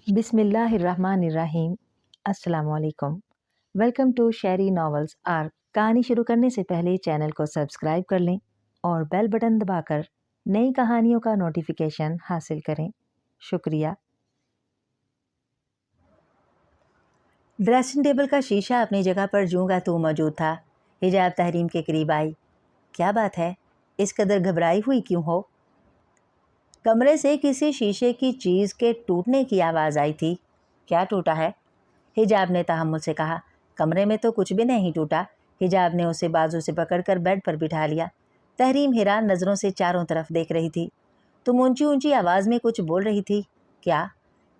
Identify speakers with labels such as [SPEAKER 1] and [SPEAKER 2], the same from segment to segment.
[SPEAKER 1] बिस्मिल्लाहिर्रहमानिर्रहीम। अस्सलामुअलैकुम। Welcome to Sheri novels arc. कहानी शुरू करने से पहले चैनल को सब्सक्राइब कर लें और बेल बटन दबाकर नई कहानियों का नोटिफिकेशन हासिल करें। शुक्रिया। ड्रेसिंग टेबल का शीशा अपनी जगह पर जूं का त्यों मौजूद था। हिजाब तहरीम के करीब आई। क्या बात है, इस कदर घबराई हुई क्यों हो? कमरे से किसी शीशे की चीज़ के टूटने की आवाज़ आई थी। क्या टूटा है? हिजाब ने तहम्मुल से कहा। कमरे में तो कुछ भी नहीं टूटा। हिजाब ने उसे बाजू से पकड़कर बेड पर बिठा लिया। तहरीम हैरान नज़रों से चारों तरफ देख रही थी। तुम ऊंची ऊंची आवाज़ में कुछ बोल रही थी। क्या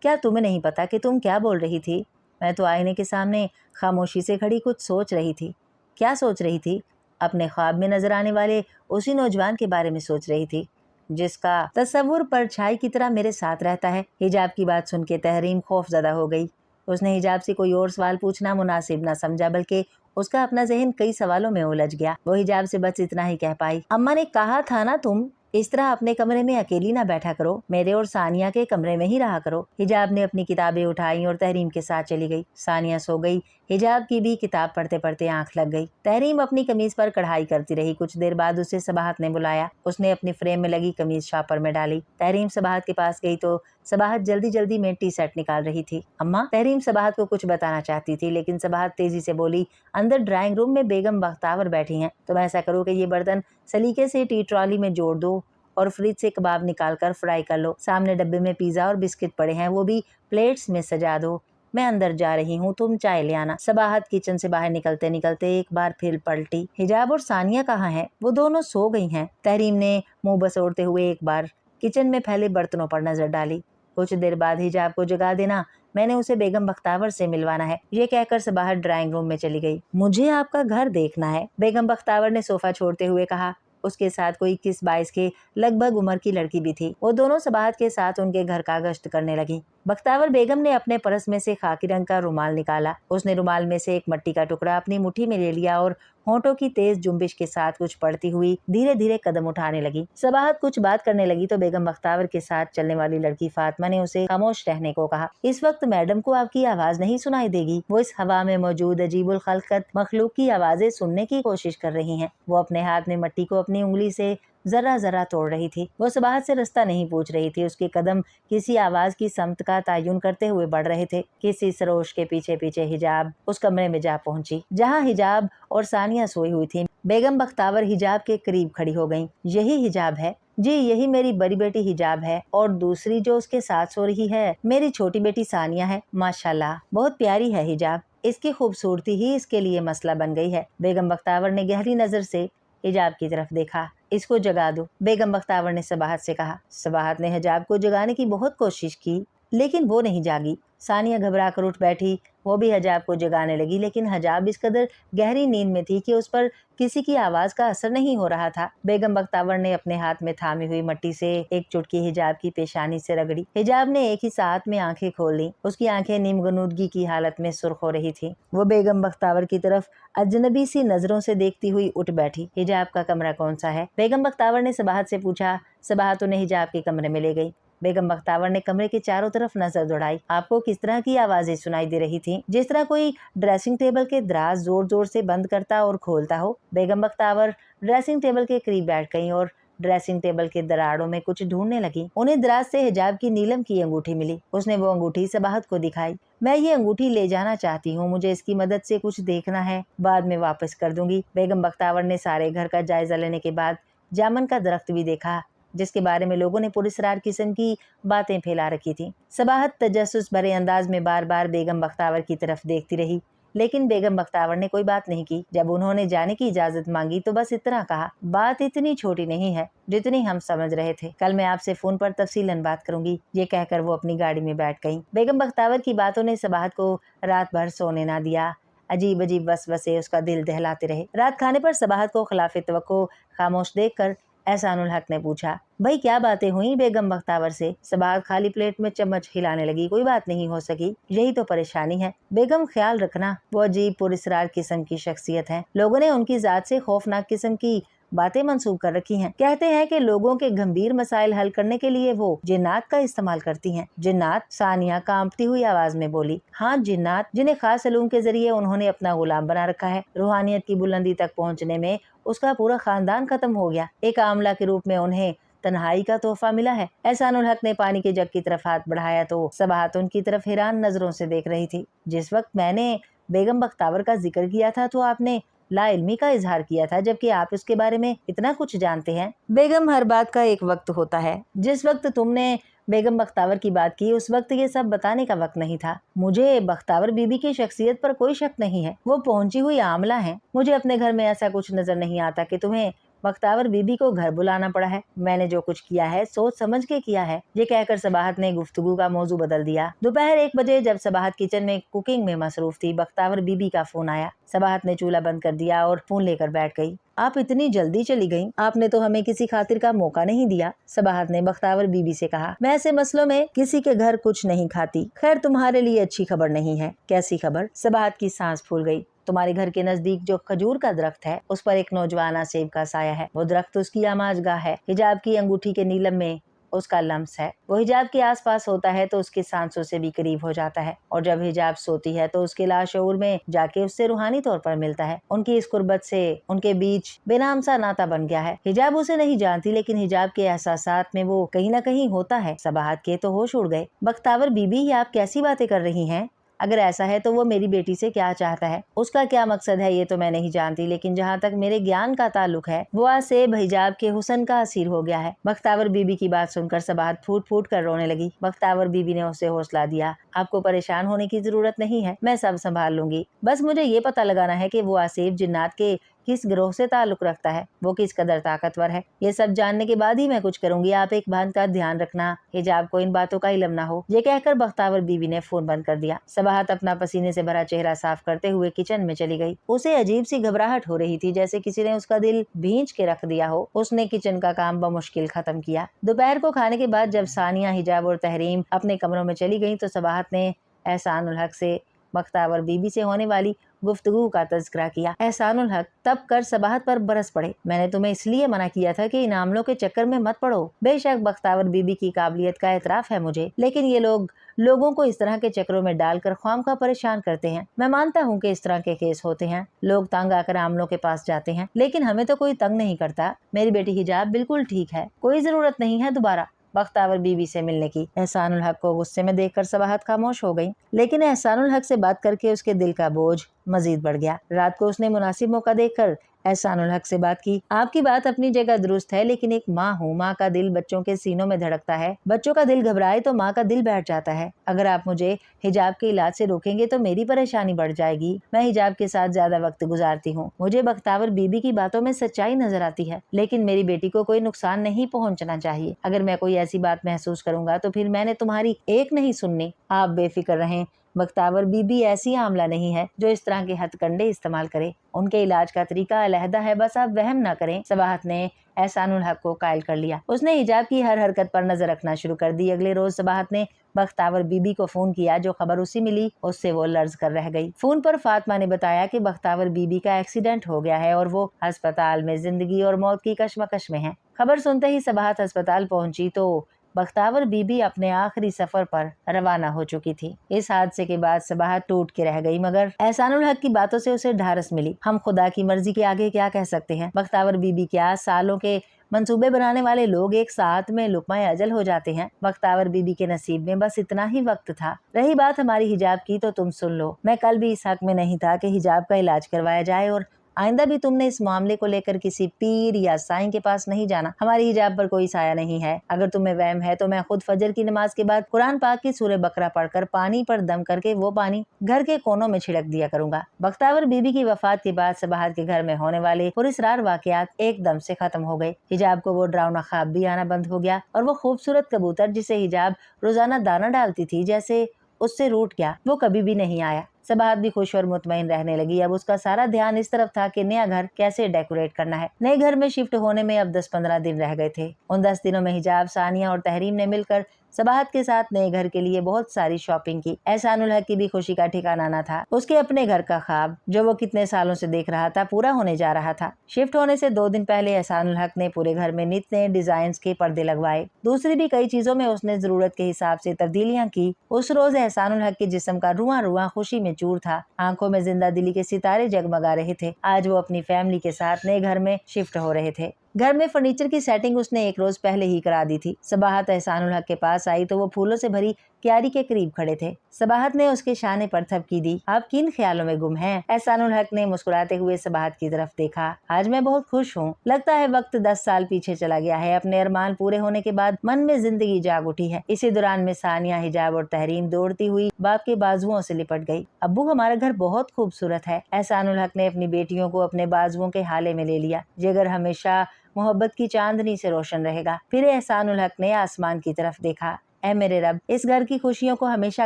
[SPEAKER 1] क्या तुम्हें नहीं पता कि तुम क्या बोल रही थी? मैं तो आईने के सामने खामोशी से खड़ी कुछ सोच रही थी। क्या सोच रही थी? अपने ख्वाब में नजर आने वाले उसी नौजवान के बारे में सोच रही थी जिसका तस्वुर परछाई की तरह मेरे साथ रहता है। हिजाब की बात सुन के तहरीम खौफजदा हो गई। उसने हिजाब से कोई और सवाल पूछना मुनासिब न समझा, बल्कि उसका अपना जहन कई सवालों में उलझ गया। वो हिजाब से बस इतना ही कह पाई, अम्मा ने कहा था ना तुम इस तरह अपने कमरे में अकेली ना बैठा करो, मेरे और सानिया के कमरे में ही रहा करो। हिजाब ने अपनी किताबें उठाई और तहरीम के साथ चली गई। सानिया सो गई। हिजाब की भी किताब पढ़ते पढ़ते आंख लग गई। तहरीम अपनी कमीज पर कढ़ाई करती रही। कुछ देर बाद उसे सबाहत ने बुलाया। उसने अपनी फ्रेम में लगी कमीज शापर में डाली। तहरीम सबाहत के पास गई तो सबाहत जल्दी जल्दी में टी शर्ट निकाल रही थी। अम्मा, तहरीम सबाहत को कुछ बताना चाहती थी, लेकिन सबाहत तेजी से बोली, अंदर ड्राइंग रूम में बेगम बख्तावर बैठी हैं। तुम ऐसा करो कि ये बर्तन सलीके से टी ट्रॉली में जोड़ दो और फ्रिज से कबाब निकाल कर फ्राई कर लो। सामने डब्बे में पिज्जा और बिस्किट पड़े हैं, वो भी प्लेट्स में सजा दो। मैं अंदर जा रही हूँ, तुम चाय ले आना। सबाहत किचन से बाहर निकलते निकलते एक बार फिर पलटी। हिजाब और सानिया कहाँ हैं? वो दोनों सो गई हैं। तहरीम ने मुंह बसोड़ते हुए एक बार किचन में फैले बर्तनों पर नजर डाली। कुछ देर बाद हिजाब को जगा देना, मैंने उसे बेगम बख्तावर से मिलवाना है, ये कहकर सबाहत ड्राइंग रूम में चली गई। मुझे आपका घर देखना है, बेगम बख्तावर ने सोफा छोड़ते हुए कहा। उसके साथ कोई 21-22 के लगभग उम्र की लड़की भी थी। वो दोनों सबाहत के साथ उनके घर का गश्त करने लगी। बख्तावर बेगम ने अपने पर्स में से खाकी रंग का रुमाल निकाला। उसने रुमाल में से एक मट्टी का टुकड़ा अपनी मुट्ठी में ले लिया और होंठों की तेज जुम्बिश के साथ कुछ पढ़ती हुई धीरे धीरे कदम उठाने लगी। सबाहत कुछ बात करने लगी तो बेगम बख्तावर के साथ चलने वाली लड़की फातिमा ने उसे खामोश रहने को कहा। इस वक्त मैडम को आपकी आवाज नहीं सुनाई देगी। वो इस हवा में मौजूद अजीबुल खल्कत मखलूक की आवाजें सुनने की कोशिश कर रही हैं। वो अपने हाथ में मट्टी को अपनी उंगली से जरा जरा तोड़ रही थी। वो सबाहत से रास्ता नहीं पूछ रही थी। उसके कदम किसी आवाज की समत का तयन करते हुए बढ़ रहे थे। किसी सरोश के पीछे पीछे हिजाब उस कमरे में जा पहुंची जहां हिजाब और सानिया सोई हुई थी। बेगम बख्तावर हिजाब के करीब खड़ी हो गई। यही हिजाब है जी, यही मेरी बड़ी बेटी हिजाब है, और दूसरी जो उसके साथ सो रही है मेरी छोटी बेटी सानिया है। माशाल्लाह, बहुत प्यारी है हिजाब। इसकी खूबसूरती ही इसके लिए मसला बन गई है। बेगम बख्तावर ने गहरी नजर से हिजाब की तरफ देखा। इसको जगा दो, बेगम बख्तावर ने सबाहत से कहा। सबाहत ने हिजाब को जगाने की बहुत कोशिश की, लेकिन वो नहीं जागी। सानिया घबरा कर उठ बैठी। वो भी हिजाब को जगाने लगी, लेकिन हिजाब इस कदर गहरी नींद में थी कि उस पर किसी की आवाज का असर नहीं हो रहा था। बेगम बख्तावर ने अपने हाथ में थामी हुई मट्टी से एक चुटकी हिजाब की पेशानी से रगड़ी। हिजाब ने एक ही साथ में आंखें खोल ली। उसकी आंखें नीमगनूदगी की हालत में सुर्ख हो रही थी। वो बेगम बख्तावर की तरफ अजनबी सी नजरों से देखती हुई उठ बैठी। हिजाब का कमरा कौन सा है? बेगम बख्तावर ने सबाहत से पूछा। सबाहत उन्हें हिजाब के कमरे में ले गई। बेगम बख्तावर ने कमरे के चारों तरफ नजर दौड़ाई। आपको किस तरह की आवाजें सुनाई दे रही थीं? जिस तरह कोई ड्रेसिंग टेबल के दराज जोर जोर से बंद करता और खोलता हो। बेगम बख्तावर ड्रेसिंग टेबल के करीब बैठ गईं और ड्रेसिंग टेबल के दरारों में कुछ ढूंढने लगी। उन्हें दराज से हिजाब की नीलम की अंगूठी मिली। उसने वो अंगूठी सबाहत को दिखाई। मैं ये अंगूठी ले जाना चाहती हूँ, मुझे इसकी मदद से कुछ देखना है, बाद में वापस कर दूंगी। बेगम बख्तावर ने सारे घर का जायजा लेने के बाद जामन का दरख्त भी देखा, जिसके बारे में लोगों ने पुरस्रार किस्म की बातें फैला रखी थी। सबाहत तजस्सुस भरे अंदाज में बार बार बेगम बख्तावर की तरफ देखती रही, लेकिन बेगम बख्तावर ने कोई बात नहीं की। जब उन्होंने जाने की इजाजत मांगी तो बस इतना कहा, बात इतनी छोटी नहीं है जितनी हम समझ रहे थे, कल मैं आपसे फोन पर तफसीलन बात करूंगी। ये कहकर वो अपनी गाड़ी में बैठ गई। बेगम बख्तावर की बातों ने सबाहत को रात भर सोने ना दिया। अजीब अजीब वसवसे उसका दिल दहलाते रहे। रात खाने पर सबाहत को खिलाफे तवक्को खामोश देखकर एहसानुल हक ने पूछा, भाई क्या बातें हुई बेगम बख्तावर से? सबाहत खाली प्लेट में चम्मच हिलाने लगी। कोई बात नहीं हो सकी, यही तो परेशानी है। बेगम ख्याल रखना, वो अजीब पुरस्रार किस्म की शख्सियत है। लोगों ने उनकी जात से खौफनाक किस्म की बातें मंसूब कर रखी हैं। कहते हैं कि लोगों के गंभीर मसाइल हल करने के लिए वो जिन्नात का इस्तेमाल करती हैं। जिन्नात? सानिया कांपती हुई आवाज में बोली। हाँ, जिन्नात, जिन्हें खास इल्म के जरिए उन्होंने अपना गुलाम बना रखा है। रूहानियत की बुलंदी तक पहुँचने में उसका पूरा खानदान खत्म हो गया। एक आमला के रूप में उन्हें तन्हाई का तोहफा मिला है। एहसानुल हक ने पानी के जग की तरफ हाथ बढ़ाया तो सबाहत उनकी तरफ हैरान नजरों से देख रही थी। जिस वक्त मैंने बेगम बख्तावर का जिक्र किया था तो आपने लाइल्मी का इजहार किया था, जबकि आप उसके बारे में इतना कुछ जानते हैं। बेगम, हर बात का एक वक्त होता है। जिस वक्त तुमने बेगम बख्तावर की बात की उस वक्त ये सब बताने का वक्त नहीं था। मुझे बख्तावर बीबी की शख्सियत पर कोई शक नहीं है। वो पहुंची हुई आमला है। मुझे अपने घर में ऐसा कुछ नजर नहीं आता कि तुम्हें बख्तावर बीबी को घर बुलाना पड़ा है। मैंने जो कुछ किया है सोच समझ के किया है। ये कहकर सबाहत ने गुफ्तगू का मौजू बदल दिया। दोपहर 1 बजे जब सबाहत किचन में कुकिंग में मसरूफ थी, बख्तावर बीबी का फोन आया। सबाहत ने चूल्हा बंद कर दिया और फोन लेकर बैठ गई। आप इतनी जल्दी चली गईं? आपने तो हमें किसी खातिर का मौका नहीं दिया, सबाहत ने बख्तावर बीबी से कहा। मैं ऐसे मसलों में किसी के घर कुछ नहीं खाती। खैर, तुम्हारे लिए अच्छी खबर नहीं है। कैसी खबर? सबाहत की सांस फूल गई। तुम्हारे घर के नजदीक जो खजूर का दरख्त है उस पर एक नौजवाना सेब का साया है। वो दरख्त उसकी आमाजगाह है। हिजाब की अंगूठी के नीलम में उसका लम्स है। वो हिजाब के आसपास होता है तो उसकी सांसों से भी करीब हो जाता है, और जब हिजाब सोती है तो उसके लाशऊर में जाके उससे रूहानी तौर पर मिलता है। उनकी इस कुर्बत से उनके बीच बेनाम सा नाता बन गया है। हिजाब उसे नहीं जानती, लेकिन हिजाब के एहसासात में वो कहीं न कहीं होता है। सबाहत के तो होश उड़ गए। बख्तावर बीबी, आप कैसी बातें कर रही हैं? अगर ऐसा है तो वो मेरी बेटी से क्या चाहता है, उसका क्या मकसद है, ये तो मैं नहीं जानती, लेकिन जहाँ तक मेरे ज्ञान का ताल्लुक है वो आसेब हिजाब के हुस्न का असीर हो गया है। बख्तावर बीबी की बात सुनकर सबाहत फूट फूट कर रोने लगी। बख्तावर बीबी ने उसे हौसला दिया। आपको परेशान होने की जरूरत नहीं है, मैं सब संभाल लूंगी। बस मुझे ये पता लगाना है कि वो आसेब जिन्नात के किस ग्रोह से ताल्लुक रखता है, वो किस कदर ताकतवर है। ये सब जानने के बाद ही मैं कुछ करूंगी। आप एक बात का ध्यान रखना, हिजाब को इन बातों का इल्म ना हो। ये कहकर बख्तावर बीबी ने फोन बंद कर दिया। सबाहत अपना पसीने से भरा चेहरा साफ करते हुए किचन में चली गई। उसे अजीब सी घबराहट हो रही थी, जैसे किसी ने उसका दिल भींच के रख दिया हो। उसने किचन का काम बमुश्किल खत्म किया। दोपहर को खाने के बाद जब सानिया, हिजाब और तहरीम अपने कमरों में चली गई तो सबाहत ने एहसानुल हक से बख्तावर बीबी से होने वाली गुफ्तगू का तज़किरा किया। एहसानुल हक तब कर सबाहत पर बरस पड़े। मैंने तुम्हें इसलिए मना किया था कि इन आमलों के चक्कर में मत पड़ो। बेशक बख्तावर बीबी की काबिलियत का एतराफ है मुझे, लेकिन ये लोगों को इस तरह के चक्करों में डालकर ख्वामखा परेशान करते हैं। मैं मानता हूँ कि इस तरह के केस होते हैं, लोग तंग आकर आमलों के पास जाते हैं, लेकिन हमें तो कोई तंग नहीं करता। मेरी बेटी हिजाब बिल्कुल ठीक है, कोई जरूरत नहीं है दोबारा बख्तावर बीबी से मिलने की। एहसानुल हक को गुस्से में देखकर सबाहत खामोश हो गई, लेकिन एहसानुल हक से बात करके उसके दिल का बोझ मजीद बढ़ गया। रात को उसने मुनासिब मौका देखकर एहसानुल हक से बात की। आपकी बात अपनी जगह दुरुस्त है, लेकिन एक माँ हूँ। माँ का दिल बच्चों के सीनों में धड़कता है। बच्चों का दिल घबराए तो माँ का दिल बैठ जाता है। अगर आप मुझे हिजाब के इलाज से रोकेंगे तो मेरी परेशानी बढ़ जाएगी। मैं हिजाब के साथ ज्यादा वक्त गुजारती हूँ। मुझे बख्तावर बीबी की बातों में सच्चाई नजर आती है, लेकिन मेरी बेटी को कोई नुकसान नहीं पहुँचना चाहिए। अगर मैं कोई ऐसी बात महसूस करूंगा तो फिर मैंने तुम्हारी एक नहीं सुननी। आप बेफिक्र रहें, बख्तावर बीबी ऐसी आमला नहीं है जो इस तरह के हथकंडे इस्तेमाल करे। उनके इलाज का तरीका अलहदा है, बस आप वहम न करें। सबाहत ने एहसानुल हक को कायल कर लिया। उसने हिजाब की हर हरकत पर नजर रखना शुरू कर दी। अगले रोज सबाहत ने बख्तावर बीबी को फोन किया। जो खबर उसी मिली उससे वो लर्ज कर रह गई। फोन पर फातिमा ने बताया कि बख्तावर बीबी का एक्सीडेंट हो गया है और वो अस्पताल में जिंदगी और मौत की कशमकश में है। खबर सुनते ही सबाहत अस्पताल पहुंची तो बख्तावर बीबी अपने आखिरी सफर पर रवाना हो चुकी थी। इस हादसे के बाद सबाहत टूट के रह गई, मगर एहसानुल हक की बातों से उसे ढारस मिली। हम खुदा की मर्जी के आगे क्या कह सकते हैं। बख्तावर बीबी क्या, सालों के मंसूबे बनाने वाले लोग एक साथ में लुकमा अजल हो जाते हैं। बख्तावर बीबी के नसीब में बस इतना ही वक्त था। रही बात हमारी हिजाब की तो तुम सुन लो। मैं कल भी इस हक में नहीं था कि हिजाब का इलाज करवाया जाए, और आइंदा भी तुमने इस मामले को लेकर किसी पीर या साईं के पास नहीं जाना। हमारी हिजाब पर कोई साया नहीं है। अगर तुम्हें वहम है तो मैं खुद फजर की नमाज के बाद कुरान पाक की सूरह बकरा पढ़कर पानी पर दम करके वो पानी घर के कोनों में छिड़क दिया करूंगा। बख्तावर बीबी की वफात के बाद सबाहत के घर में होने वाले पुरस्रार वाकयात एकदम से खत्म हो गए। हिजाब को वो डरावना ख्वाब भी आना बंद हो गया, और वो खूबसूरत कबूतर जिसे हिजाब रोजाना दाना डालती थी जैसे उससे रूठ गया, वो कभी भी नहीं आया। सबाहत भी खुश और मुतमईन रहने लगी। अब उसका सारा ध्यान इस तरफ था कि नया घर कैसे डेकोरेट करना है। नए घर में शिफ्ट होने में अब 10-15 दिन रह गए थे। उन 10 दिनों में हिजाब, सानिया और तहरीम ने मिलकर सबाहत के साथ नए घर के लिए बहुत सारी शॉपिंग की। एहसानुल हक की भी खुशी का ठिकाना न था। उसके अपने घर का ख्वाब जो वो कितने सालों से देख रहा था पूरा होने जा रहा था। शिफ्ट होने से 2 दिन पहले एहसानुल हक ने पूरे घर में नित नए डिजाइन के पर्दे लगवाए। दूसरी भी कई चीजों में उसने जरूरत के हिसाब से तब्दीलियां की। उस रोज एहसानुल हक के जिस्म का रुआं रुआं खुशी में चूर था। आंखों में जिंदा दिली के सितारे जगमगा रहे थे। आज वो अपनी फैमिली के साथ नए घर में शिफ्ट हो रहे थे। घर में फर्नीचर की सेटिंग उसने 1 रोज पहले ही करा दी थी। सबाहत एहसानुल हक के पास आई तो वो फूलों से भरी क्यारी के करीब खड़े थे। सबाहत ने उसके शाने पर थपकी दी। आप किन ख्यालों में गुम हैं? एहसानुल हक ने मुस्कुराते हुए सबाहत की तरफ देखा। आज मैं बहुत खुश हूँ। लगता है वक्त 10 साल पीछे चला गया है। अपने अरमान पूरे होने के बाद मन में जिंदगी जाग उठी है। इसी दौरान में सानिया, हिजाब और तहरीम दौड़ती हुई बाप के बाजुओं से लिपट गई। अब्बू, हमारा घर बहुत खूबसूरत है। एहसानुल हक ने अपनी बेटियों को अपने बाजुओं के हाले में ले लिया। ये घर हमेशा मोहब्बत की चांदनी से रोशन रहेगा। फिर एहसानुल हक ने आसमान की तरफ देखा। ऐ मेरे रब, इस घर की खुशियों को हमेशा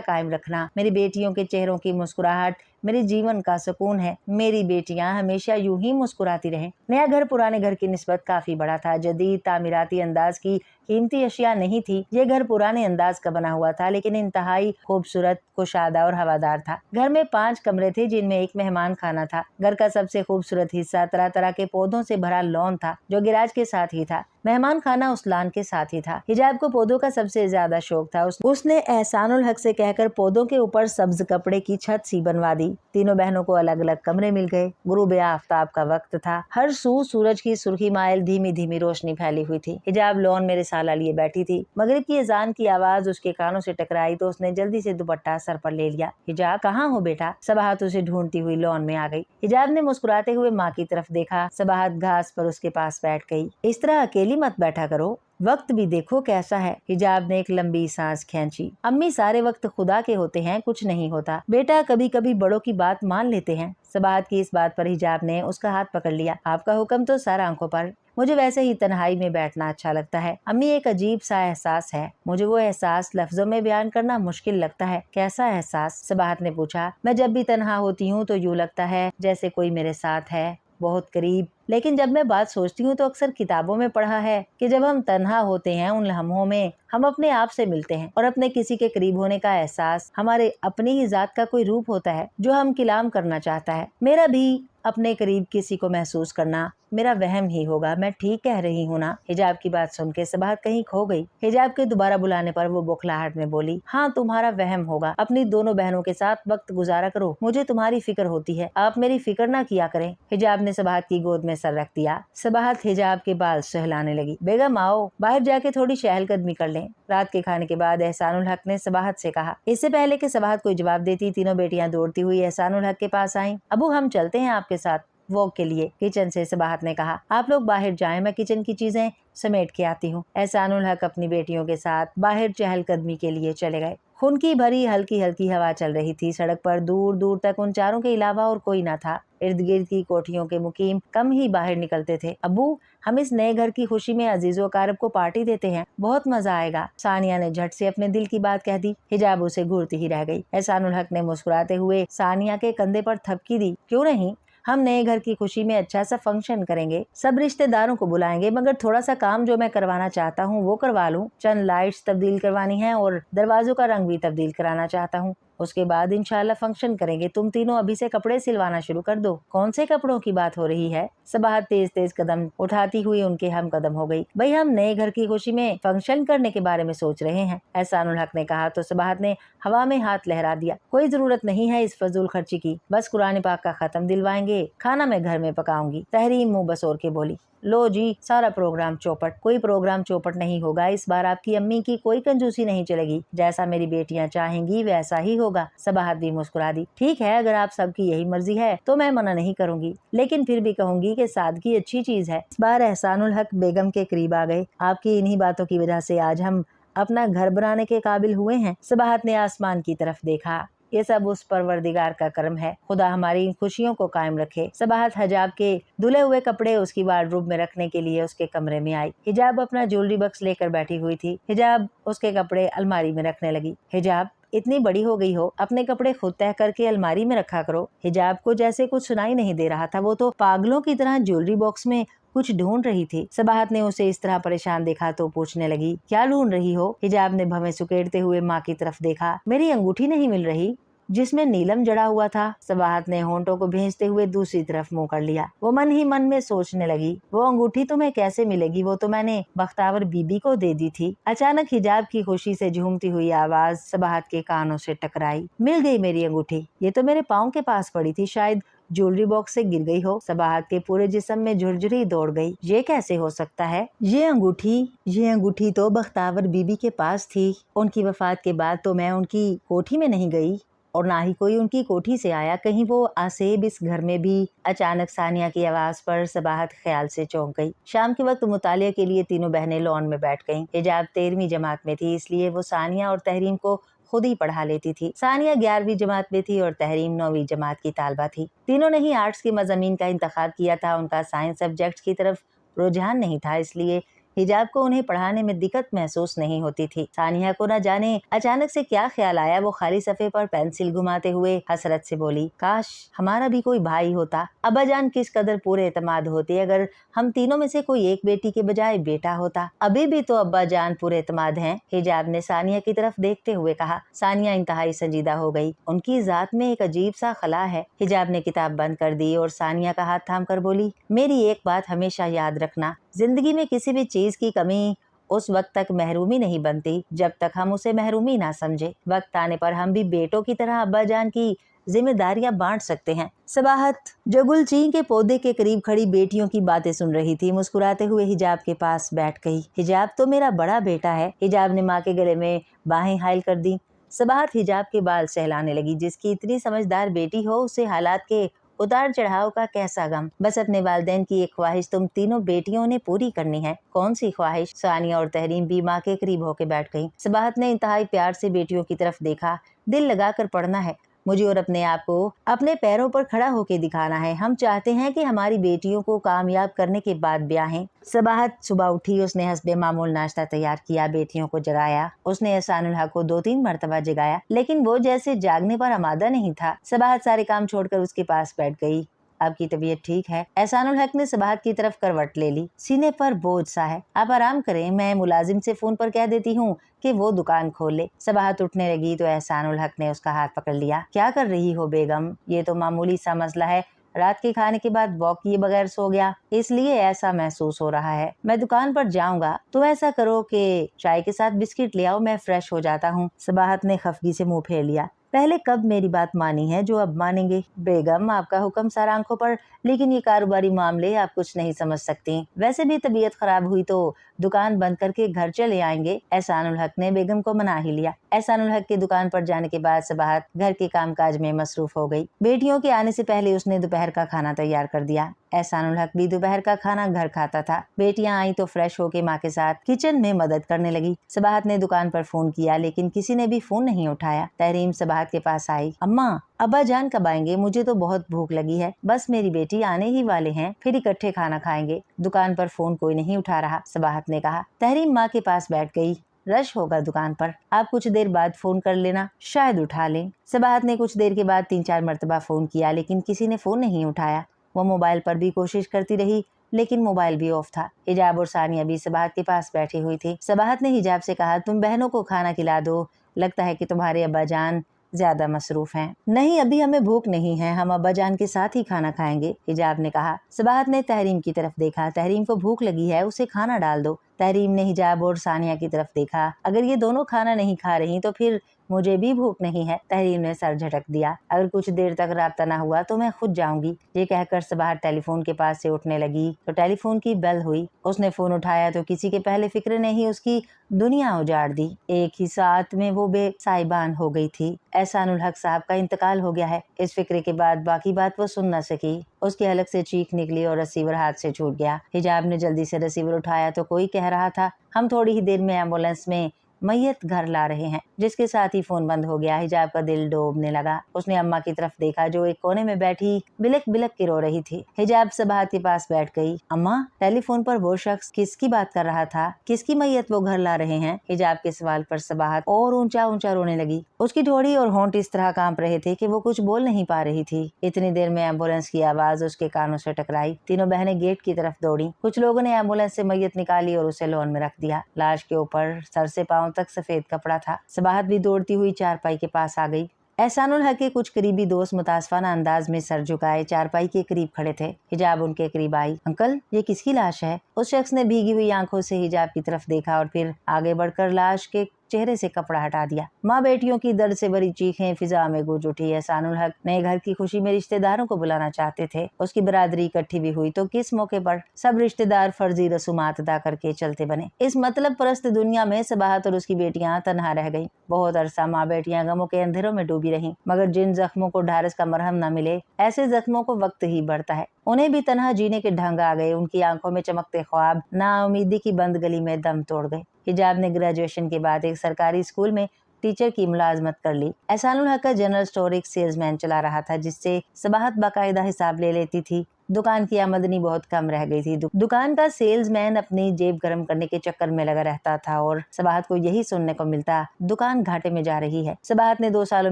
[SPEAKER 1] कायम रखना। मेरी बेटियों के चेहरों की मुस्कुराहट मेरे जीवन का सुकून है। मेरी बेटियां हमेशा यूं ही मुस्कुराती रहें। नया घर पुराने घर की निस्बत काफी बड़ा था। जदीद तामीराती अंदाज की कीमती अशिया नहीं थी। ये घर पुराने अंदाज का बना हुआ था, लेकिन इंतहाई खूबसूरत, कुशादा और हवादार था। घर में 5 कमरे थे, जिनमें एक मेहमान खाना था। घर का सबसे खूबसूरत हिस्सा तरह तरह के पौधों से भरा लॉन था, जो गिराज के साथ ही था। मेहमान खाना उस लॉन के साथ ही था। हिजाब को पौधों का सबसे ज्यादा शौक था। उसने एहसानुल हक से कहकर पौधों के ऊपर सब्ज कपड़े की छत सी बनवा दी। तीनों बहनों को अलग अलग कमरे मिल गए। गुरूब आफ्ताब का वक्त था। हर सू सूरज की सुर्खी माइल धीमी धीमी रोशनी फैली हुई थी। हिजाब लॉन में रिसाला लिए बैठी थी। मगरिब की अजान की आवाज उसके कानों से टकराई तो उसने जल्दी से दुपट्टा सर पर ले लिया। हिजाब, कहाँ हो बेटा? सबाहत उसे ढूंढती हुई लॉन में आ गई। हिजाब ने मुस्कुराते हुए माँ की तरफ देखा। सबाहत घास पर उसके पास बैठ गई। इस तरह अकेली मत बैठा करो, वक्त भी देखो कैसा है। हिजाब ने एक लंबी सांस खींची। अम्मी, सारे वक्त खुदा के होते हैं, कुछ नहीं होता। बेटा, कभी कभी बड़ों की बात मान लेते हैं। सबाहत की इस बात पर हिजाब ने उसका हाथ पकड़ लिया। आपका हुक्म तो सर आंखों पर। मुझे वैसे ही तन्हाई में बैठना अच्छा लगता है। अम्मी, एक अजीब सा एहसास है। मुझे वो एहसास लफ्जों में बयान करना मुश्किल लगता है। कैसा एहसास? सबाहत ने पूछा। मैं जब भी तन्हा होती हूँ तो यूँ लगता है जैसे कोई मेरे साथ है, बहुत करीब। लेकिन जब मैं बात सोचती हूँ तो अक्सर किताबों में पढ़ा है कि जब हम तन्हा होते हैं उन लम्हों में हम अपने आप से मिलते हैं और अपने किसी के करीब होने का एहसास हमारे अपनी ही जात का कोई रूप होता है जो हम किलाम करना चाहता है। मेरा भी अपने करीब किसी को महसूस करना मेरा वहम ही होगा। मैं ठीक कह रही हूँ ना? हिजाब की बात सुन के सबाहत कहीं खो गई। हिजाब के दोबारा बुलाने पर वो बौखलाहट में बोली, हाँ, तुम्हारा वहम होगा। अपनी दोनों बहनों के साथ वक्त गुजारा करो। मुझे तुम्हारी फिक्र होती है। आप मेरी फिक्र ना किया करें। हिजाब ने सबाहत की गोद में सर रख दिया। सबाहत हिजाब के बाल सहलाने लगी। बेगम, आओ, बाहर जाके थोड़ी चहलकदमी कर लें। रात के खाने के बाद एहसानुल हक ने सबाहत से कहा। इससे पहले कि सबाहत कोई जवाब देती, तीनों बेटियां दौड़ती हुई एहसानुल हक के पास आईं। अबू, हम चलते हैं आपके साथ वॉक के लिए। किचन से सबाहत ने कहा। आप लोग बाहर जाएं, मैं किचन की चीजें समेट के आती हूँ। एहसानुल हक अपनी बेटियों के साथ बाहर चहलकदमी के लिए चले गए। खुनकी भरी हल्की हल्की हवा चल रही थी। सड़क पर दूर दूर तक उन चारों के अलावा और कोई न था। इर्द गिर्द की कोठियों के मुकीम कम ही बाहर निकलते थे। अब्बू, हम इस नए घर की खुशी में अजीजों कारब को पार्टी देते हैं, बहुत मजा आएगा। सानिया ने झट से अपने दिल की बात कह दी। हिजाब उसे घूरती ही रह गई। एहसानुल हक ने मुस्कुराते हुए सानिया के कंधे पर थपकी दी। क्यों नहीं, हम नए घर की खुशी में अच्छा सा फंक्शन करेंगे। सब रिश्तेदारों को बुलाएंगे, मगर थोड़ा सा काम जो मैं करवाना चाहता हूँ वो करवा लूँ। चंद लाइट्स तब्दील करवानी है और दरवाजों का रंग भी तब्दील कराना चाहता हूँ। उसके बाद इंशाल्लाह फंक्शन करेंगे। तुम तीनों अभी से कपड़े सिलवाना शुरू कर दो। कौन से कपड़ों की बात हो रही है? सबाहत तेज तेज कदम उठाती हुई उनके हम कदम हो गई। भाई, हम नए घर की खुशी में फंक्शन करने के बारे में सोच रहे हैं, एहसानुल हक ने कहा तो सबाहत ने हवा में हाथ लहरा दिया। कोई जरूरत नहीं है इस फजूल खर्ची की, बस कुरान पाक का खत्म दिलवाएंगे, खाना मैं घर में पकाऊंगी। तहरीम मुंह बसोर के बोली। लो जी, सारा प्रोग्राम चौपट। कोई प्रोग्राम चौपट नहीं होगा। इस बार आपकी अम्मी की कोई कंजूसी नहीं चलेगी। जैसा मेरी बेटियां चाहेंगी वैसा ही होगा। सबाहत भी मुस्कुरा दी। ठीक है, अगर आप सबकी यही मर्जी है तो मैं मना नहीं करूंगी, लेकिन फिर भी कहूंगी कि सादगी अच्छी चीज है। इस बार एहसानुल हक बेगम के करीब आ गए। आपकी इन्हीं बातों की वजह से आज हम अपना घर बनाने के काबिल हुए हैं। सबाहत ने आसमान की तरफ देखा। ये सब उस परवरदिगार का करम है। खुदा हमारी इन खुशियों को कायम रखे। सबाहत हिजाब के धुले हुए कपड़े उसकी वार्डरोब में रखने के लिए उसके कमरे में आई। हिजाब अपना ज्वेलरी बक्स लेकर बैठी हुई थी। हिजाब उसके कपड़े अलमारी में रखने लगी। हिजाब, इतनी बड़ी हो गई हो, अपने कपड़े खुद तय करके अलमारी में रखा करो। हिजाब को जैसे कुछ सुनाई नहीं दे रहा था। वो तो पागलों की तरह ज्वेलरी बॉक्स में कुछ ढूंढ रही थी। सबाहत ने उसे इस तरह परेशान देखा तो पूछने लगी, क्या ढूंढ रही हो? हिजाब ने भवें सुकेड़ते हुए माँ की तरफ देखा। मेरी अंगूठी नहीं मिल रही जिसमें नीलम जड़ा हुआ था। सबाहत ने होंठों को भेजते हुए दूसरी तरफ मुंह कर लिया। वो मन ही मन में सोचने लगी, वो अंगूठी तुम्हें कैसे मिलेगी? वो तो मैंने बख्तावर बीबी को दे दी थी। अचानक हिजाब की खुशी से झूमती हुई आवाज सबाहत के कानों से टकराई। मिल गई मेरी अंगूठी, ये तो मेरे पाँव के पास पड़ी थी, शायद ज्वेलरी बॉक्स से गिर गई हो। सबाहत के पूरे जिस्म में झुरझुरी दौड़ गई। ये कैसे हो सकता है? ये अंगूठी तो बख्तावर बीबी के पास थी। उनकी वफात के बाद तो मैं उनकी कोठी में नहीं गई और ना ही कोई उनकी कोठी से आया। कहीं वो आसेब इस घर में भी? अचानक सानिया की आवाज पर सबाहत ख्याल से चौंक गई। शाम के वक्त मुतालिया के लिए तीनों बहनें लॉन में बैठ गईं। हिजाब 13वीं जमात में थी, इसलिए वो सानिया और तहरीम को खुद ही पढ़ा लेती थी। सानिया 11वीं जमात में थी और तहरीम 9वीं जमात की तालबा थी। तीनों ने ही आर्ट्स के मज़ामीन का इंतखाब किया था। उनका साइंस सब्जेक्ट की तरफ रुझान नहीं था, इसलिए हिजाब को उन्हें पढ़ाने में दिक्कत महसूस नहीं होती थी। सानिया को न जाने अचानक से क्या ख्याल आया, वो खाली सफ़े पर पेंसिल घुमाते हुए हसरत से बोली, काश हमारा भी कोई भाई होता। अब्बा जान किस कदर पूरे एतमाद होते अगर हम तीनों में से कोई एक बेटी के बजाय बेटा होता। अभी भी तो अब्बा जान पूरे एतमाद हैं। हिजाब ने सानिया की तरफ देखते हुए कहा। सानिया इंतहाई संजीदा हो गई। उनकी जात में एक अजीब सा खला है। हिजाब ने किताब बंद कर दी और सानिया का हाथ थाम कर बोली, मेरी एक बात हमेशा याद रखना, जिंदगी में किसी भी चीज की कमी उस वक्त तक महरूमी नहीं बनती जब तक हम उसे महरूमी ना समझे। वक्त आने पर हम भी बेटों की तरह अब्बा जान की जिम्मेदारियां बांट सकते हैं। सबाहत जो गुलचीन के पौधे के करीब खड़ी बेटियों की बातें सुन रही थी, मुस्कुराते हुए हिजाब के पास बैठ गई। हिजाब तो मेरा बड़ा बेटा है। हिजाब ने माँ के गले में बाहें हायल कर दी। सबाहत हिजाब के बाल सहलाने लगी। जिसकी इतनी समझदार बेटी हो उसे हालात के उतार चढ़ाव का कैसा गम। बस अपने वालिदैन की एक ख्वाहिश तुम तीनों बेटियों ने पूरी करनी है। कौन सी ख्वाहिश? सानिया और तहरीम भी माँ के करीब होके बैठ गईं। सबाहत ने इंतहाई प्यार से बेटियों की तरफ देखा। दिल लगाकर पढ़ना है मुझे और अपने आप को अपने पैरों पर खड़ा होके दिखाना है। हम चाहते हैं कि हमारी बेटियों को कामयाब करने के बाद ब्याहें। सबाहत सुबह उठी, उसने हस्बे मामूल नाश्ता तैयार किया, बेटियों को जगाया। उसने एहसानुल हक को 2-3 मरतबा जगाया, लेकिन वो जैसे जागने पर आमादा नहीं था। सबाहत सारे काम छोड़कर उसके पास बैठ गई। आपकी तबीयत ठीक है? एहसानुल हक ने सबाहत की तरफ करवट ले ली। सीने पर बोझ सा है, आप आराम करें, मैं मुलाजिम से फोन पर कह देती हूँ कि वो दुकान खोल ले। सबाहत उठने लगी तो एहसानुल हक ने उसका हाथ पकड़ लिया। क्या कर रही हो बेगम? ये तो मामूली सा मसला है, रात के खाने के बाद वॉक किए बगैर सो गया, इसलिए ऐसा महसूस हो रहा है। मैं दुकान पर जाऊंगा, तुम ऐसा करो कि चाय के साथ बिस्किट ले आओ, मैं फ्रेश हो जाता हूँ। सबाहत ने खफगी से मुंह फेर लिया। पहले कब मेरी बात मानी है जो अब मानेंगे? बेगम आपका हुक्म सर आंखों पर, लेकिन ये कारोबारी मामले आप कुछ नहीं समझ सकती। वैसे भी तबीयत खराब हुई तो दुकान बंद करके घर चले आएंगे। एहसानुल हक ने बेगम को मना ही लिया। एहसानुल हक की दुकान पर जाने के बाद सबाहत घर के कामकाज में मसरूफ हो गई। बेटियों के आने से पहले उसने दोपहर का खाना तैयार कर दिया। एहसानुल हक भी दोपहर का खाना घर खाता था। बेटियां आई तो फ्रेश होके माँ के साथ किचन में मदद करने लगी। सबाहत ने दुकान पर फोन किया, लेकिन किसी ने भी फोन नहीं उठाया। तहरीम सबाहत के पास आई। अम्मा, अब्बा जान कब आएंगे? मुझे तो बहुत भूख लगी है। बस मेरी बेटी आने ही वाले हैं, फिर इकट्ठे खाना खाएंगे। दुकान पर फोन कोई नहीं उठा रहा, सबाहत ने कहा। तहरीम माँ के पास बैठ गई। रश होगा दुकान पर, आप कुछ देर बाद फोन कर लेना, शायद उठा लें। सबाहत ने कुछ देर के बाद 3-4 मरतबा फोन किया, लेकिन किसी ने फोन नहीं उठाया। वो मोबाइल पर भी कोशिश करती रही, लेकिन मोबाइल भी ऑफ था। हिजाब और सानिया भी सबाहत के पास बैठी हुई थी। सबाहत ने हिजाब से कहा, तुम बहनों को खाना खिला दो, लगता है कि तुम्हारे अब्बा जान ज्यादा मसरूफ हैं। नहीं, अभी हमें भूख नहीं है, हम अब्बा जान के साथ ही खाना खाएंगे, हिजाब ने कहा। सबाहत ने तहरीम की तरफ देखा। तहरीम को भूख लगी है, उसे खाना डाल दो। तहरीम ने हिजाब और सानिया की तरफ देखा। अगर ये दोनों खाना नहीं खा रही तो फिर मुझे भी भूख नहीं है। तहरीम ने सर झटक दिया। अगर कुछ देर तक राब्ता ना हुआ तो मैं खुद जाऊंगी। ये कहकर सबाहत टेलीफोन के पास से उठने लगी तो टेलीफोन की बेल हुई। उसने फोन उठाया तो किसी के पहले फिक्र ने ही उसकी दुनिया उजाड़ दी। एक ही साथ में वो बेसाहिबान हो गई थी। एहसानुल हक साहब का इंतकाल हो गया है। इस फिक्रे के बाद बाकी बात वो सुन न सकी। उसके हलक से चीख निकली और रिसीवर हाथ से छूट गया। हिजाब ने जल्दी से रिसीवर उठाया तो कोई कह रहा था, हम थोड़ी ही देर में एम्बुलेंस में मैयत घर ला रहे हैं। जिसके साथ ही फोन बंद हो गया। हिजाब का दिल डूबने लगा। उसने अम्मा की तरफ देखा जो एक कोने में बैठी बिलक बिलक के रो रही थी। हिजाब सबाहत के पास बैठ गई। अम्मा, टेलीफोन पर वो शख्स किसकी बात कर रहा था? किसकी मैयत वो घर ला रहे हैं? हिजाब के सवाल पर सबाहत और ऊंचा ऊंचा रोने लगी। उसकी ठोड़ी और होंठ इस तरह कांप रहे थे कि वो कुछ बोल नहीं पा रही थी। इतनी देर में एम्बुलेंस की आवाज उसके कानों से टकराई। तीनों बहनें गेट की तरफ दौड़ी। कुछ लोगों ने एम्बुलेंस से मैयत निकाली और उसे लॉन में रख दिया। लाश के ऊपर सर से पांव तक सफेद कपड़ा था। सबाहत भी दौड़ती हुई चारपाई के पास आ गई। एहसानुल हक के कुछ करीबी दोस्त मुतासफाना अंदाज में सर झुकाए चारपाई के करीब खड़े थे। हिजाब उनके करीब आई। अंकल, ये किसकी लाश है? उस शख्स ने भीगी हुई आंखों से हिजाब की तरफ देखा और फिर आगे बढ़कर लाश के चेहरे से कपड़ा हटा दिया। माँ बेटियों की दर्द से भरी चीखें फिजा में गूंज उठी। एहसानुल हक नए घर की खुशी में रिश्तेदारों को बुलाना चाहते थे। उसकी बरादरी इकट्ठी भी हुई तो किस मौके पर सब रिश्तेदार फर्जी रसूमात अदा करके चलते बने। इस मतलब परस्त दुनिया में सबाहत और उसकी बेटियां तनहा रह गईं। बहुत अरसा माँ बेटियां गमों के अंधेरों में डूबी रहीं, मगर जिन जख्मों को ढारस का मरहम न मिले, ऐसे जख्मों को वक्त ही बढ़ता है। उन्हें भी तनहा जीने के ढंग आ गए। उनकी आंखों में चमकते ख्वाब नाउमीदी की बंद गली में दम तोड़ गए। हिजाब ने ग्रेजुएशन के बाद एक सरकारी स्कूल में टीचर की मुलाजमत कर ली। एहसानुल हक का जनरल स्टोर एक सेल्समैन चला रहा था, जिससे सबाहत बाकायदा हिसाब ले लेती थी। दुकान की आमदनी बहुत कम रह गई थी। दुकान का सेल्समैन अपनी जेब गर्म करने के चक्कर में लगा रहता था और सबाहत को यही सुनने को मिलता, दुकान घाटे में जा रही है। सबाहत ने 2 सालों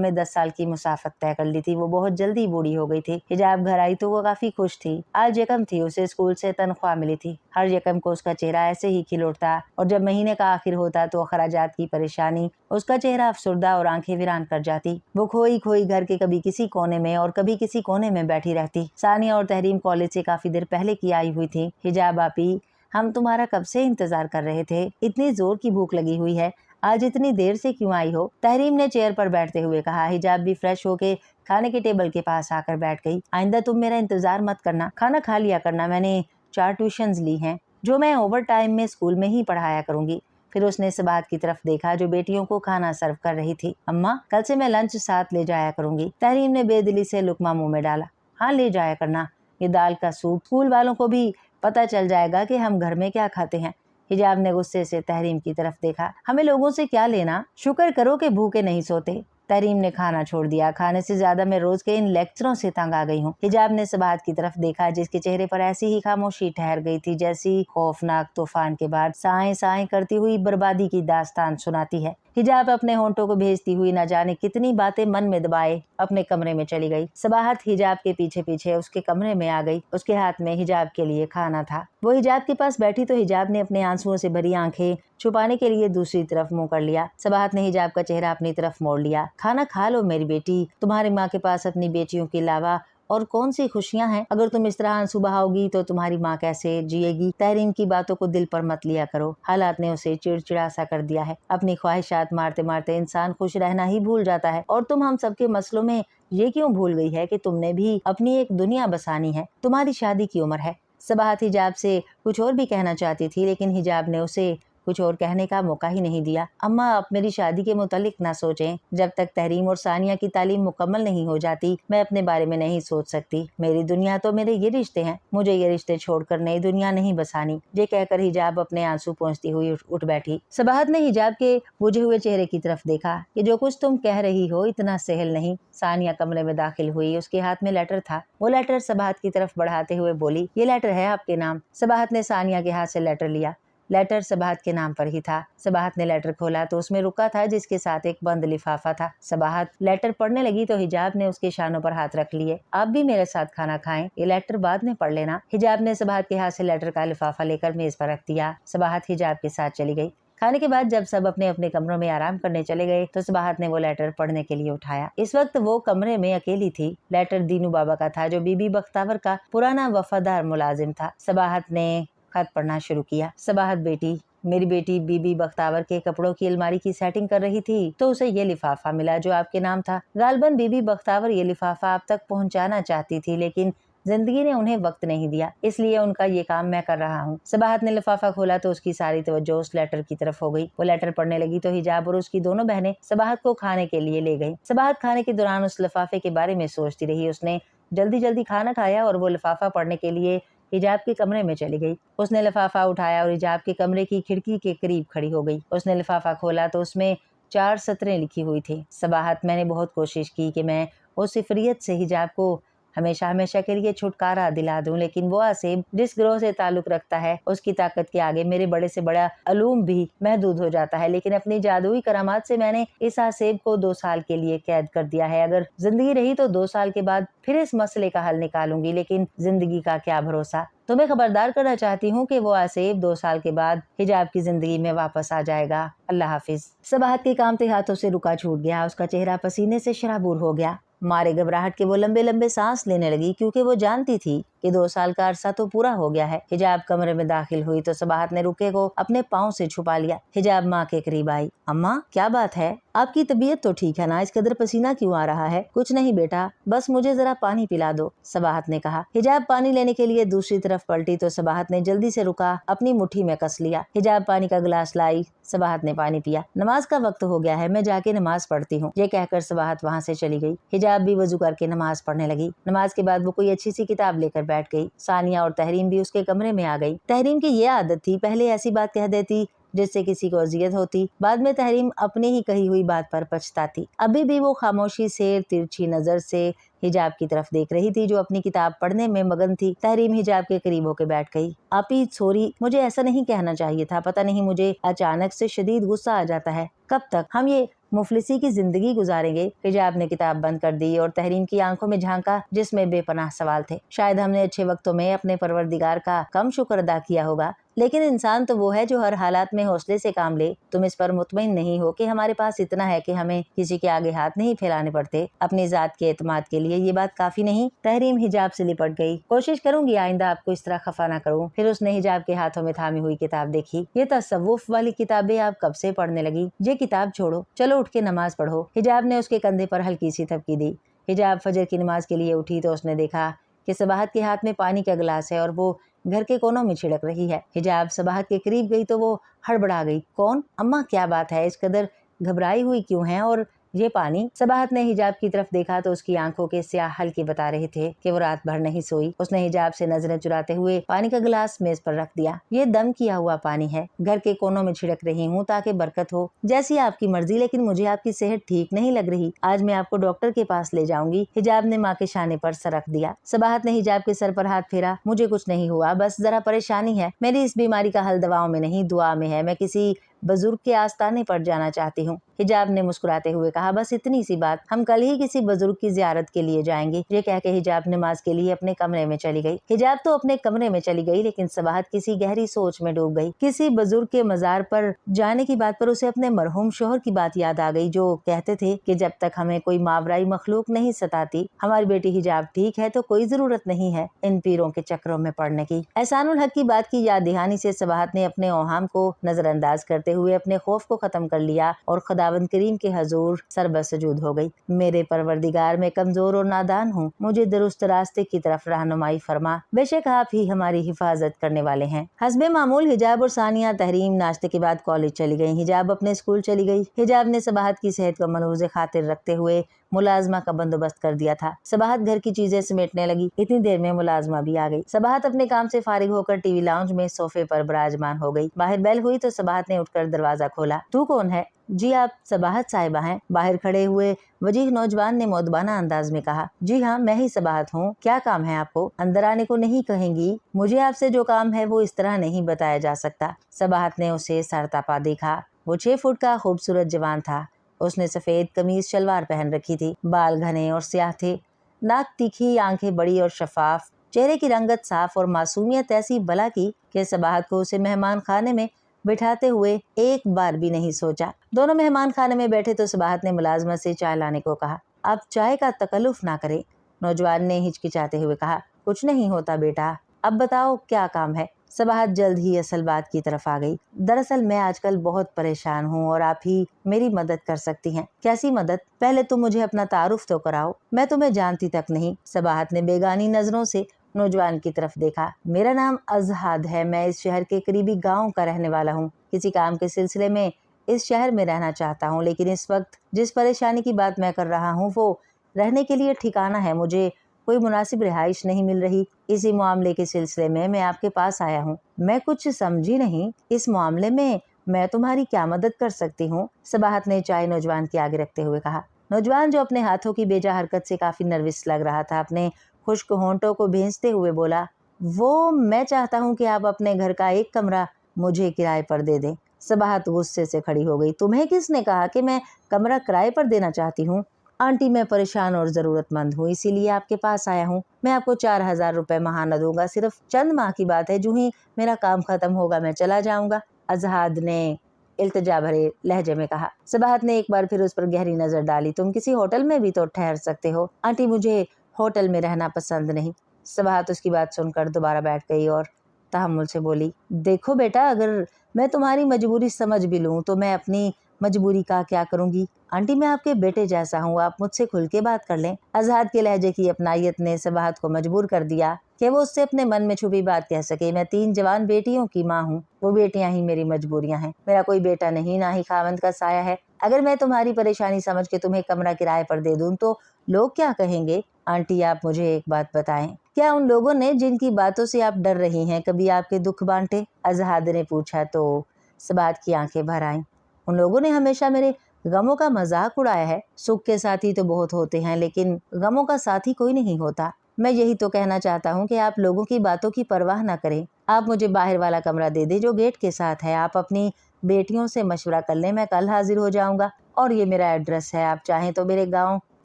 [SPEAKER 1] में 10 साल की मुसाफत तय कर ली थी। वो बहुत जल्दी बूढ़ी हो गई थी। हिजाब घर आई तो वो काफी खुश थी। आज यकम थी, उसे स्कूल से तनख्वाह मिली थी। हर यकम को उसका चेहरा ऐसे ही खिल उठता और जब महीने का आखिर होता तो अखराजात की परेशानी उसका चेहरा अफसुर्दा और आंखें वीरान कर जाती। वो खोई खोई घर के कभी किसी कोने में और कभी किसी कोने में बैठी रहती। सानिया और तहरीम कॉलेज से काफी देर पहले की आई हुई थी। हिजाब आपी, हम तुम्हारा कब से इंतजार कर रहे थे। इतनी जोर की भूख लगी हुई है, आज इतनी देर से क्यों आई हो? तहरीम ने चेयर पर बैठते हुए कहा। हिजाब भी फ्रेश होके खाने के टेबल के पास आकर बैठ गई। आइंदा तुम मेरा इंतजार मत करना, खाना खा लिया करना। मैंने 4 ट्यूशंस ली हैं जो मैं ओवर टाइम में स्कूल में ही पढ़ाया करूंगी। फिर उसने सबाहत की तरफ देखा जो बेटियों को खाना सर्व कर रही थी। अम्मा, कल से मैं लंच साथ ले जाया करूंगी। तहरीम ने बेदिली से लुकमा मुंह में डाला। हाँ, ले जाया करना। ये दाल का सूप स्कूल वालों को भी पता चल जाएगा कि हम घर में क्या खाते हैं। हिजाब ने गुस्से से तहरीम की तरफ देखा। हमें लोगों से क्या लेना, शुक्र करो कि भूखे नहीं सोते। तहरीम ने खाना छोड़ दिया। खाने से ज्यादा मैं रोज के इन लेक्चरों से तंग आ गई हूँ। हिजाब ने सबाहत की तरफ देखा जिसके चेहरे पर ऐसी ही खामोशी ठहर गई थी जैसी खौफनाक तूफान के बाद साएं साएं करती हुई बर्बादी की दास्तान सुनाती है। हिजाब अपने होंठों को भेजती हुई न जाने कितनी बातें मन में दबाए अपने कमरे में चली गई। सबाहत हिजाब के पीछे पीछे उसके कमरे में आ गई। उसके हाथ में हिजाब के लिए खाना था। वो हिजाब के पास बैठी तो हिजाब ने अपने आंसुओं से भरी आंखें छुपाने के लिए दूसरी तरफ मुंह कर लिया। सबाहत ने हिजाब का चेहरा अपनी तरफ मोड़ लिया। खाना खा लो मेरी बेटी, तुम्हारी माँ के पास अपनी बेटियों के अलावा और कौन सी खुशियां हैं। अगर तुम इस तरह आंसू बहाओगी तो तुम्हारी माँ कैसे जिएगी। तहरीम की बातों को दिल पर मत लिया करो। हालात ने उसे चिड़चिड़ा सा कर दिया है। अपनी ख्वाहिशात मारते मारते इंसान खुश रहना ही भूल जाता है। और तुम हम सबके मसलों में ये क्यों भूल गई है कि तुमने भी अपनी एक दुनिया बसानी है। तुम्हारी शादी की उम्र है। सबाहत हिजाब से कुछ और भी कहना चाहती थी लेकिन हिजाब ने उसे कुछ और कहने का मौका ही नहीं दिया। अम्मा, आप मेरी शादी के मुतालिक ना सोचें। जब तक तहरीम और सानिया की तालीम मुकम्मल नहीं हो जाती मैं अपने बारे में नहीं सोच सकती। मेरी दुनिया तो मेरे ये रिश्ते हैं, मुझे ये रिश्ते छोड़कर नई दुनिया नहीं बसानी। ये कहकर हिजाब अपने आंसू पोंछती हुई उठ बैठी। सबाहत ने हिजाब के बुझे हुए चेहरे की तरफ देखा कि जो कुछ तुम कह रही हो इतना सहल नहीं। सानिया कमरे में दाखिल हुई। उसके हाथ में लेटर था। वो लेटर सबाहत की तरफ बढ़ाते हुए बोली, ये लेटर है आपके नाम। सबाहत ने सानिया के हाथ से लेटर लिया। लेटर सबाहत के नाम पर ही था। सबाहत ने लेटर खोला तो उसमें रुका था जिसके साथ एक बंद लिफाफा था। सबाहत लेटर पढ़ने लगी तो हिजाब ने उसके शानों पर हाथ रख लिए। आप भी मेरे साथ खाना खाएं, ये लेटर बाद में पढ़ लेना। हिजाब ने सबाहत के हाथ से लेटर का लिफाफा लेकर मेज पर रख दिया। सबाहत हिजाब के साथ चली गई। खाने के बाद जब सब अपने अपने कमरों में आराम करने चले गए तो सबाहत ने वो लेटर पढ़ने के लिए उठाया। इस वक्त वो कमरे में अकेली थी। लेटर दीनू बाबा का था जो बीबी बख्तावर का पुराना वफादार मुलाजिम था। सबाहत ने खत पढ़ना शुरू किया। सबाहत बेटी, मेरी बेटी बीबी बख्तावर के कपड़ों की अलमारी की सेटिंग कर रही थी तो उसे ये लिफाफा मिला जो आपके नाम था। गालबन बीबी बख्तावर ये लिफाफा आप तक पहुंचाना चाहती थी लेकिन जिंदगी ने उन्हें वक्त नहीं दिया, इसलिए उनका ये काम मैं कर रहा हूँ। सबाहत ने लिफाफा खोला तो उसकी सारी तवज्जो उस लेटर की तरफ हो गई। वो लेटर पढ़ने लगी तो हिजाब और उसकी दोनों बहनें सबाहत को खाने के लिए ले गई। सबाहत खाने के दौरान उस लिफाफे के बारे में सोचती रही। उसने जल्दी जल्दी खाना खाया और वो लिफाफा पढ़ने के लिए हिजाब के कमरे में चली गई। उसने लिफाफा उठाया और हिजाब के कमरे की खिड़की के करीब खड़ी हो गई। उसने लिफाफा खोला तो उसमें 4 सतरें लिखी हुई थी। सबाहत, मैंने बहुत कोशिश की कि मैं उस इफरियत से हिजाब को हमेशा हमेशा के लिए छुटकारा दिला दूं, लेकिन वो आसेब जिस ग्रोह से ताल्लुक रखता है उसकी ताकत के आगे मेरे बड़े से बड़ा अलूम भी महदूद हो जाता है। लेकिन अपनी जादुई करामात से मैंने इस आसेब को 2 साल के लिए कैद कर दिया है। अगर जिंदगी रही तो 2 साल के बाद फिर इस मसले का हल निकालूंगी, लेकिन जिंदगी का क्या भरोसा। तुम्हें खबरदार करना चाहती हूँ कि वो आसेब 2 साल के बाद हिजाब की जिंदगी में वापस आ जाएगा। अल्लाह हाफिज। सबाहत के कांपते हाथों से रुका छूट गया। उसका चेहरा पसीने से शराबूर हो गया। मारे घबराहट के वो लंबे लंबे सांस लेने लगी, क्योंकि वो जानती थी कि 2 साल का अरसा तो पूरा हो गया है। हिजाब कमरे में दाखिल हुई तो सबाहत ने रुके को अपने पाँव से छुपा लिया। हिजाब माँ के करीब आई। अम्मा, क्या बात है? आपकी तबीयत तो ठीक है ना? इस कदर पसीना क्यों आ रहा है? कुछ नहीं बेटा, बस मुझे जरा पानी पिला दो, सबाहत ने कहा। हिजाब पानी लेने के लिए दूसरी तरफ पलटी तो सबाहत ने जल्दी से रुका अपनी मुट्ठी में कस लिया। हिजाब पानी का गिलास लाई। सबाहत ने पानी पिया। नमाज का वक्त हो गया है, मैं जाके नमाज पढ़ती हूँ, ये कहकर सबाहत वहाँ से चली गई। हिजाब भी वजू करके नमाज पढ़ने लगी। नमाज के बाद वो कोई अच्छी सी किताब लेकर बैठ गई। सानिया और तहरीम भी उसके कमरे में आ गई। तहरीम की ये आदत थी, पहले ऐसी बात कह देती जिससे किसी को अजियत होती, बाद में तहरीम अपनी ही कही हुई बात पर पछताती। अभी भी वो खामोशी से तिरछी नजर से हिजाब की तरफ देख रही थी, जो अपनी किताब पढ़ने में मगन थी। तहरीम हिजाब के करीब होकर बैठ गई। आपी सॉरी, मुझे ऐसा नहीं कहना चाहिए था, पता नहीं मुझे अचानक से शदीद गुस्सा आ जाता है। कब तक हम ये मुफलिसी की जिंदगी गुजारेंगे? हिजाब ने किताब बंद कर दी और तहरीम की आंखों में झांका, जिसमें बेपनाह सवाल थे। शायद हमने अच्छे वक्तों में अपने परवरदिगार का कम शुक्र अदा किया होगा, लेकिन इंसान तो वो है जो हर हालात में हौसले से काम ले। तुम इस पर मुतमईन नहीं हो कि हमारे पास इतना है कि हमें किसी के आगे हाथ नहीं फैलाने पड़ते अपनी जात के एतमाद के लिए? ये बात काफी नहीं? तहरीम हिजाब से लिपट गई। कोशिश करूंगी आइंदा आपको इस तरह खफा ना करूं। फिर उसने हिजाब के हाथों में थामी हुई किताब देखी। ये तसव्वुफ वाली किताबें आप कब से पढ़ने लगी? ये किताब छोड़ो, चलो उठ के नमाज पढ़ो। हिजाब ने उसके कंधे पर हल्की सी थपकी दी। हिजाब फजर की नमाज के लिए उठी तो उसने देखा कि सबाहत के हाथ में पानी का गिलास है और वो घर के कोनों में छिड़क रही है। हिजाब सबाहत के करीब गई तो वो हड़बड़ा गई। कौन? अम्मा, क्या बात है? इस कदर घबराई हुई क्यों है? और ये पानी? सबाहत ने हिजाब की तरफ देखा तो उसकी आंखों के स्याह हल्के बता रहे थे कि वो रात भर नहीं सोई। उसने हिजाब से नजरें चुराते हुए पानी का गिलास मेज पर रख दिया। ये दम किया हुआ पानी है, घर के कोनों में छिड़क रही हूँ ताकि बरकत हो। जैसी आपकी मर्जी, लेकिन मुझे आपकी सेहत ठीक नहीं लग रही। आज मैं आपको डॉक्टर के पास ले जाऊंगी। हिजाब ने माँ के शाने पर सर रख दिया। सबाहत ने हिजाब के सर पर हाथ फेरा। मुझे कुछ नहीं हुआ, बस जरा परेशानी है। मेरी इस बीमारी का हल दवाओं में नहीं, दुआ में है। मैं किसी बुजुर्ग के आस्ताने पर जाना चाहती हूँ। हिजाब ने मुस्कुराते हुए कहा, बस इतनी सी बात, हम कल ही किसी बुजुर्ग की जियारत के लिए जाएंगे। ये कह के हिजाब नमाज के लिए अपने कमरे में चली गई। हिजाब तो अपने कमरे में चली गई, लेकिन सबाहत किसी गहरी सोच में डूब गई। किसी बुजुर्ग के मजार पर जाने की बात पर उसे अपने मरहूम शोहर की बात याद आ गई, जो कहते थे कि जब तक हमें कोई मावराई मखलूक नहीं सताती, हमारी बेटी हिजाब ठीक है तो कोई जरूरत नहीं है इन पीरों के चक्रों में पड़ने की। एहसानुल हक की बात की याद दहानी से सबाहत ने अपने ओहाम को नजरअंदाज करते हुए अपने खौफ को खत्म कर लिया और खुदावंद करीम के हजूर सरबसजूद हो गई। मेरे परवरदिगार, मैं कमजोर और नादान हूँ, मुझे दुरुस्त रास्ते की तरफ रहनुमाई फरमा। बेशक आप ही हमारी हिफाजत करने वाले हैं। हस्बे मामूल हिजाब और सानिया तहरीम नाश्ते के बाद कॉलेज चली गई। हिजाब अपने स्कूल चली गई। हिजाब ने सबाहत की सेहत को मलहूज़े खातिर रखते हुए मुलाजमा का बंदोबस्त कर दिया था। सबाहत घर की चीजें समेटने लगी। इतनी देर में मुलाजमा भी आ गई। सबाहत अपने काम से फारिग होकर टीवी लाउंज में सोफे पर विराजमान हो गई। बाहर बेल हुई तो सबाहत ने उठकर दरवाजा खोला। तू कौन है? जी, आप सबाहत साहिबा हैं? बाहर खड़े हुए वजीह नौजवान ने मौदबाना अंदाज में कहा। जी हाँ, मैं ही सबाहत हूँ। क्या काम है आपको? अंदर आने को नहीं कहेंगी? मुझे आपसे जो काम है वो इस तरह नहीं बताया जा सकता। सबाहत ने उसे सरतापा देखा। वो 6 फुट का खूबसूरत जवान था। उसने सफेद कमीज शलवार पहन रखी थी। बाल घने और स्याह थे, नाक तीखी, आंखें बड़ी और शफाफ, चेहरे की रंगत साफ और मासूमियत ऐसी भला की कि सबाहत को उसे मेहमान खाने में बिठाते हुए एक बार भी नहीं सोचा। दोनों मेहमान खाने में बैठे तो सबाहत ने मुलाजमा से चाय लाने को कहा। आप चाय का तकल्लुफ ना करें, नौजवान ने हिचकिचाते हुए कहा। कुछ नहीं होता बेटा, अब बताओ क्या काम है? सबाहत जल्द ही असल बात की तरफ आ गई। दरअसल मैं आजकल बहुत परेशान हूँ और आप ही मेरी मदद कर सकती हैं। कैसी मदद? पहले तुम मुझे अपना तारुफ तो कराओ, मैं तुम्हें जानती तक नहीं। सबाहत ने बेगानी नजरों से नौजवान की तरफ देखा। मेरा नाम अजहाद है, मैं इस शहर के करीबी गांव का रहने वाला हूँ। किसी काम के सिलसिले में इस शहर में रहना चाहता हूँ, लेकिन इस वक्त जिस परेशानी की बात मैं कर रहा हूँ वो रहने के लिए ठिकाना है। मुझे कोई मुनासिब रिहाइश नहीं मिल रही। इसी मामले के सिलसिले में मैं आपके पास आया हूँ। मैं कुछ समझी नहीं, इस मामले में मैं तुम्हारी क्या मदद कर सकती हूँ? सबाहत ने चाय नौजवान के आगे रखते हुए कहा। नौजवान, जो अपने हाथों की बेजा हरकत से काफी नर्वस लग रहा था, अपने खुश्क होंठों को भींचते हुए बोला, वो मैं चाहता हूँ कि आप अपने घर का एक कमरा मुझे किराए पर दे दें। सबाहत गुस्से से खड़ी हो गई। तुम्हें किसने कहा कि मैं कमरा किराए पर देना चाहती हूँ? आंटी, मैं परेशान और ज़रूरतमंद हूँ, इसीलिए आपके पास आया हूँ। मैं आपको 4,000 रुपये माहाना दूंगा। सिर्फ चंद माह की बात है, जो ही मेरा काम खत्म होगा मैं चला जाऊंगा। अजहाद ने इल्तिजा भरे लहजे में कहा। सबाहत ने एक बार फिर उस पर गहरी नजर डाली। तुम किसी होटल में भी तो ठहर सकते हो। आंटी, मुझे होटल में रहना पसंद नहीं। सबाहत उसकी बात सुनकर दोबारा बैठ गई और तहम्मुल से बोली, देखो बेटा, अगर मैं तुम्हारी मजबूरी समझ भी लूँ तो मैं अपनी मजबूरी का क्या करूंगी? आंटी, मैं आपके बेटे जैसा हूँ, आप मुझसे खुल के बात कर लें। अजहाद के लहजे की अपनायत ने सबाहत को मजबूर कर दिया कि वो उससे अपने मन में छुपी बात कह सके। मैं 3 जवान बेटियों की माँ हूँ, वो बेटियां ही मेरी मजबूरियां हैं। मेरा कोई बेटा नहीं, ना ही खावंद का साया है। अगर मैं तुम्हारी परेशानी समझ के तुम्हें कमरा किराए पर दे दूं तो लोग क्या कहेंगे? आंटी, आप मुझे एक बात बताएं, क्या उन लोगों ने जिनकी बातों से आप डर रही हैं कभी आपके दुख बांटे? अजहाद ने पूछा तो सबाहत की आंखें भर आईं। उन लोगों ने हमेशा मेरे गमों का मजाक उड़ाया है। सुख के साथी तो बहुत होते हैं, लेकिन गमों का साथी कोई नहीं होता। मैं यही तो कहना चाहता हूँ कि आप लोगों की बातों की परवाह न करें। आप मुझे बाहर वाला कमरा दे दें जो गेट के साथ है। आप अपनी बेटियों से मशवरा कर लें, मैं कल हाजिर हो जाऊंगा। और ये मेरा एड्रेस है, आप चाहें तो मेरे गाँव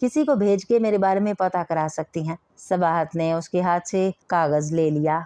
[SPEAKER 1] किसी को भेज के मेरे बारे में पता करा सकती हैं। सबाहत ने उसके हाथ से कागज ले लिया